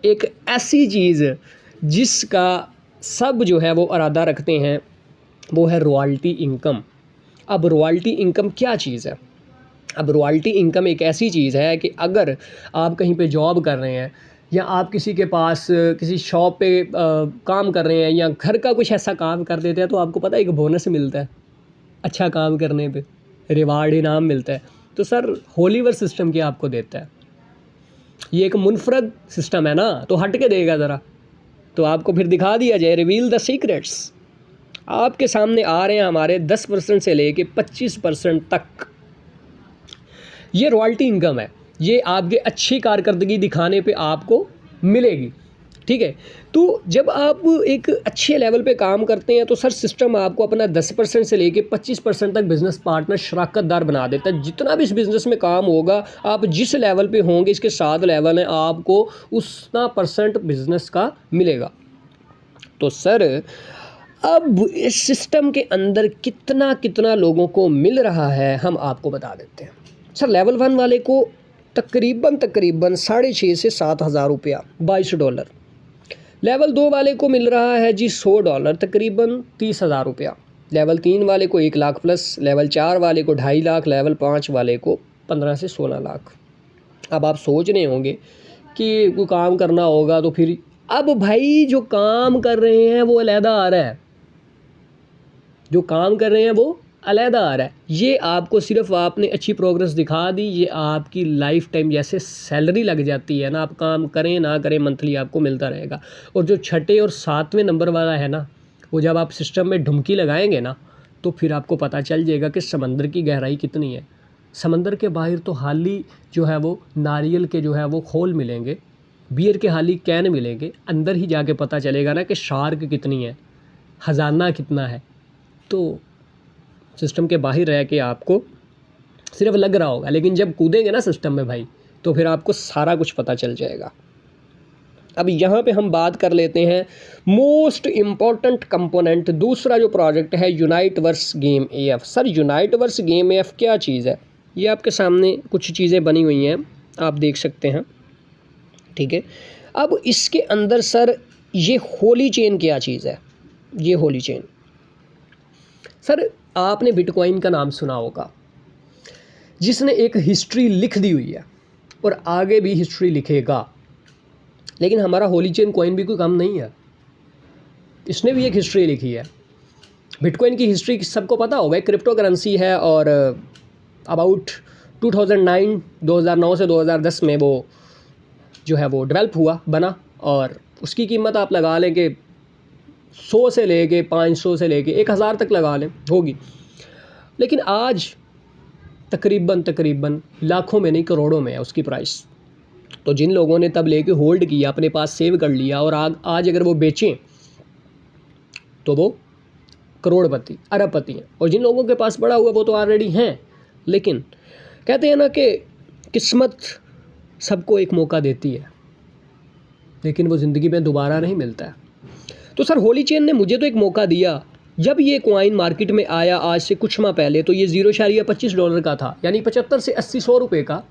एक ऐसी चीज़ जिसका सब जो है वो इरादा रखते हैं, वो है रॉयल्टी इनकम। अब रॉयल्टी इनकम क्या चीज़ है? अब रॉयल्टी इनकम एक ऐसी चीज़ है कि अगर आप कहीं पे जॉब कर रहे हैं या आप किसी के पास किसी शॉप पे काम कर रहे हैं या घर का कुछ ऐसा काम कर देते हैं, तो आपको पता है एक बोनस मिलता है अच्छा काम करने पे, रिवार्ड इनाम मिलता है। तो सर होलीवर सिस्टम क्या आपको देता है? ये एक मुनफरद सिस्टम है ना, तो हट के देगा ज़रा, तो आपको फिर दिखा दिया जाए, रिवील द सीक्रेट्स। आपके सामने आ रहे हैं हमारे 10% से लेके 25% तक ये रॉयल्टी इनकम है। ये आपके अच्छी कारकर्दगी दिखाने पे आपको मिलेगी, ठीक है। तो जब आप एक अच्छे लेवल पे काम करते हैं तो सर सिस्टम आपको अपना 10% से लेके 25% तक बिज़नेस पार्टनर शराकतदार बना देता है। जितना भी इस बिज़नेस में काम होगा, आप जिस लेवल पे होंगे, इसके 7 लेवल हैं, आपको उतना % बिज़नेस का मिलेगा। तो सर अब इस सिस्टम के अंदर कितना कितना लोगों को मिल रहा है हम आपको बता देते हैं। सर लेवल 1 वाले को तकरीबन 6,500 से 7,000 रुपया, $22। लेवल 2 वाले को मिल रहा है जी $100, तकरीबन 30,000 रुपया। लेवल 3 वाले को 1 लाख प्लस, लेवल 4 वाले को 2.5 लाख, लेवल 5 वाले को 15 से 16 लाख। अब आप सोच रहे होंगे कि कोई काम करना होगा तो फिर, अब भाई जो काम कर रहे हैं वो अलहदा आ रहा है, जो काम कर रहे हैं वो अलहदा आ रहा है। ये आपको सिर्फ आपने अच्छी प्रोग्रेस दिखा दी, ये आपकी लाइफ टाइम जैसे सैलरी लग जाती है ना, आप काम करें ना करें मंथली आपको मिलता रहेगा। और जो 6ठे और 7वें नंबर वाला है ना, वो जब आप सिस्टम में ढुमकी लगाएंगे ना, तो फिर आपको पता चल जाएगा कि समंदर की गहराई कितनी है। समंदर के बाहर तो हाली जो है वो नारियल के जो है वो खोल मिलेंगे, बियर के हाली कैन मिलेंगे, अंदर ही जाके पता चलेगा ना कि शार्क कितनी है, ख़जाना कितना है। तो सिस्टम के बाहर रह के आपको सिर्फ लग रहा होगा, लेकिन जब कूदेंगे ना सिस्टम में भाई, तो फिर आपको सारा कुछ पता चल जाएगा। अब यहाँ पे हम बात कर लेते हैं मोस्ट इम्पॉर्टेंट कंपोनेंट, दूसरा जो प्रोजेक्ट है यूनाइटवर्स गेम AF। सर यूनाइटवर्स गेम AF क्या चीज़ है? ये आपके सामने कुछ चीज़ें बनी हुई हैं, आप देख सकते हैं, ठीक है। अब इसके अंदर सर ये होली चेन क्या चीज़ है? ये होली चेन, सर आपने बिटकॉइन का नाम सुना होगा, जिसने एक हिस्ट्री लिख दी हुई है और आगे भी हिस्ट्री लिखेगा। लेकिन हमारा होली चेन कॉइन भी कोई कम नहीं है, इसने भी एक हिस्ट्री लिखी है। बिटकॉइन की हिस्ट्री सबको पता होगा, क्रिप्टो करेंसी है और अबाउट 2009 से 2010 में वो जो है वो डेवलप हुआ, बना, और उसकी कीमत आप लगा लें कि 100 से लेके 500 से लेके 1000 तक लगा लें होगी। लेकिन आज तकरीबन लाखों में नहीं करोड़ों में है उसकी प्राइस। तो जिन लोगों ने तब लेके होल्ड किया, अपने पास सेव कर लिया, और आज अगर वो बेचें तो वो करोड़पति, अरबपति हैं। और जिन लोगों के पास पड़ा हुआ वो तो ऑलरेडी हैं। लेकिन कहते हैं ना कि किस्मत सबको एक मौका देती है, लेकिन वो ज़िंदगी में दोबारा नहीं मिलता है। तो सर होली चेन ने मुझे तो एक मौका दिया। जब ये कॉइन मार्केट में आया आज से कुछ माह पहले, तो ये $0.25 का था, यानी 75 से 80 100 रुपये का।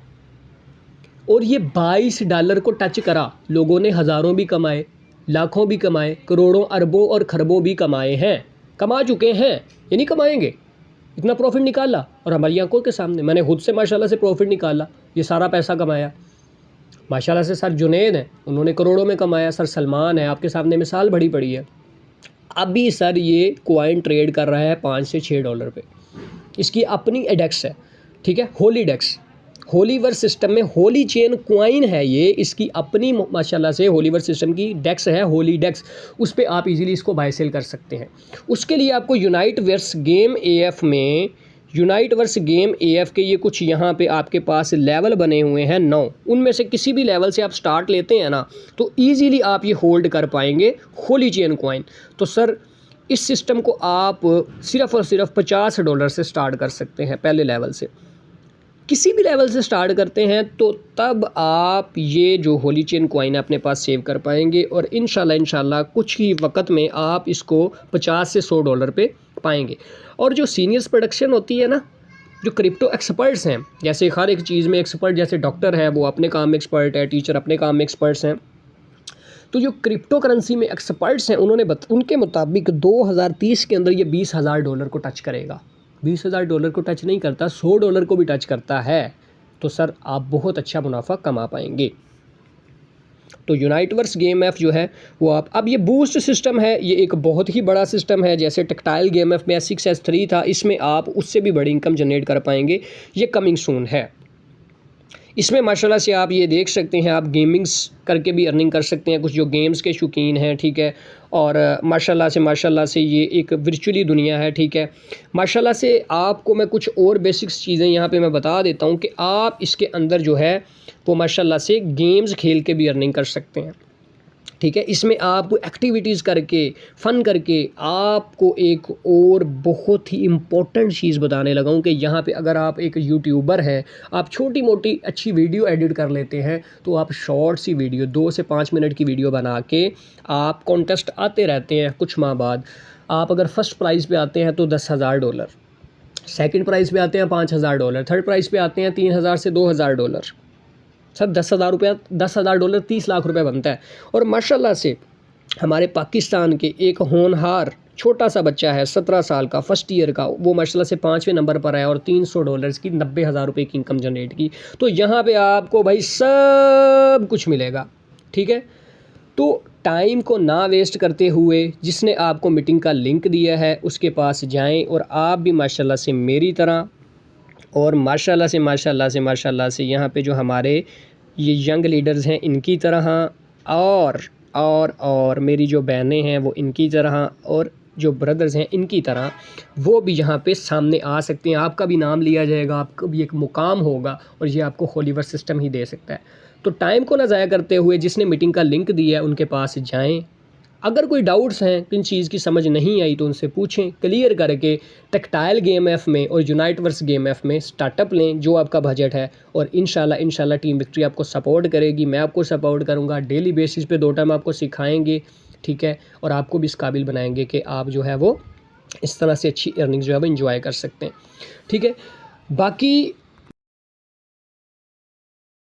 और ये $22 को टच करा, लोगों ने हज़ारों भी कमाए, लाखों भी कमाए, करोड़ों, अरबों और खरबों भी कमाए हैं, कमा चुके हैं, ये नहीं कमाएंगे, इतना प्रॉफिट निकाला। और हमारी आंखों के सामने मैंने खुद से माशाल्लाह से प्रॉफिट निकाला, ये सारा पैसा कमाया। माशाल्लाह से सर जुनैद हैं, उन्होंने करोड़ों में कमाया। सर सलमान है, आपके सामने मिसाल बड़ी पड़ी है। अभी सर ये कॉइन ट्रेड कर रहा है $5 से $6 पे। इसकी अपनी एडेक्स है, ठीक है, होली डेक्स। होलीवर सिस्टम में होली चेन कॉइन है ये, इसकी अपनी माशाल्लाह से होलीवर सिस्टम की डेक्स है, होली डेक्स। उस पर आप इजीली इसको बाय सेल कर सकते हैं। उसके लिए आपको यूनाइटवर्स गेम AF में, यूनाइटवर्स गेम AF के ये कुछ यहाँ पे आपके पास लेवल बने हुए हैं 9। उनमें से किसी भी लेवल से आप स्टार्ट लेते हैं ना, तो ईज़िली आप ये होल्ड कर पाएंगे होली चेन कॉइन। तो सर इस सिस्टम को आप सिर्फ़ और सिर्फ $50 से स्टार्ट कर सकते हैं पहले लेवल से। किसी भी लेवल से स्टार्ट करते हैं तो तब आप ये जो होली चेन कॉइन है अपने पास सेव कर पाएंगे और इंशाल्लाह कुछ ही वक्त में आप इसको 50 से $100 पे पाएंगे। और जो सीनियर्स प्रोडक्शन होती है ना, जो क्रिप्टो एक्सपर्ट्स हैं, जैसे हर एक चीज़ में एक्सपर्ट, जैसे डॉक्टर है वो अपने काम में एक्सपर्ट है, टीचर अपने काम में एक्सपर्ट्स हैं, तो जो क्रिप्टो करेंसी में एक्सपर्ट्स हैं उनके मुताबिक 2030 के अंदर ये $20,000 को टच करेगा। $20,000 को टच नहीं करता, $100 को भी टच करता है तो सर आप बहुत अच्छा मुनाफा कमा पाएंगे। तो यूनाइटवर्स गेम एफ जो है वो आप, अब ये बूस्ट सिस्टम है, ये एक बहुत ही बड़ा सिस्टम है। जैसे टेक्टाइल गेम एफ में 6S3 था, इसमें आप उससे भी बड़ी इनकम जनरेट कर पाएंगे। ये कमिंग सून है। इसमें माशाल्लाह से आप ये देख सकते हैं, आप गेमिंग्स करके भी अर्निंग कर सकते हैं, कुछ जो गेम्स के शौकीन हैं, ठीक है। और माशाल्लाह से ये एक वर्चुअली दुनिया है, ठीक है। माशाल्लाह से आपको मैं कुछ और बेसिक्स चीज़ें यहाँ पे मैं बता देता हूँ कि आप इसके अंदर जो है वो माशाल्लाह से गेम्स खेल के भी अर्निंग कर सकते हैं, ठीक है। इसमें आप एक्टिविटीज़ करके, फ़न करके, आपको एक और बहुत ही इम्पोर्टेंट चीज़ बताने लगा हूँ कि यहाँ पे अगर आप एक यूट्यूबर हैं, आप छोटी मोटी अच्छी वीडियो एडिट कर लेते हैं तो आप शॉर्ट सी वीडियो 2 से 5 मिनट की वीडियो बना के आप कॉन्टेस्ट आते रहते हैं कुछ माह बाद। आप अगर फ़र्स्ट प्राइज़ पे आते हैं तो $10,000, सेकंड प्राइज़ पे आते हैं $5,000, थर्ड प्राइज़ पे आते हैं $3,000 से $2,000। सर $10,000 30 लाख रुपए बनता है। और माशाल्लाह से हमारे पाकिस्तान के एक होनहार छोटा सा बच्चा है 17 साल का, फर्स्ट ईयर का, वो माशाल्लाह से 5वें नंबर पर आया और $300 की 90,000 रुपये की इनकम जनरेट की। तो यहाँ पे आपको भाई सब कुछ मिलेगा, ठीक है। तो टाइम को ना वेस्ट करते हुए जिसने आपको मीटिंग का लिंक दिया है उसके पास जाएं और आप भी माशाल्लाह से मेरी तरह, और माशाल्लाह से यहाँ पे जो हमारे ये यंग लीडर्स हैं इनकी तरह, और मेरी जो बहनें हैं वो इनकी तरह, और जो ब्रदर्स हैं इनकी तरह वो भी यहाँ पे सामने आ सकते हैं। आपका भी नाम लिया जाएगा, आपका भी एक मुकाम होगा और ये आपको होलीवर सिस्टम ही दे सकता है। तो टाइम को ना ज़ाया करते हुए जिसने मीटिंग का लिंक दिया है उनके पास जाएं। अगर कोई डाउट्स हैं, किन चीज़ की समझ नहीं आई तो उनसे पूछें, क्लियर करके टेक्टाइल गेम एफ में और यूनाइटवर्स गेम एफ में स्टार्टअप लें जो आपका बजट है। और इंशाल्लाह टीम विक्ट्री आपको सपोर्ट करेगी, मैं आपको सपोर्ट करूँगा, डेली बेसिस पे 2 टाइम आपको सिखाएंगे, ठीक है। और आपको भी इस काबिल बनाएंगे कि आप जो है वो इस तरह से अच्छी अर्निंग जो है वो इंजॉय कर सकते हैं, ठीक है। बाकी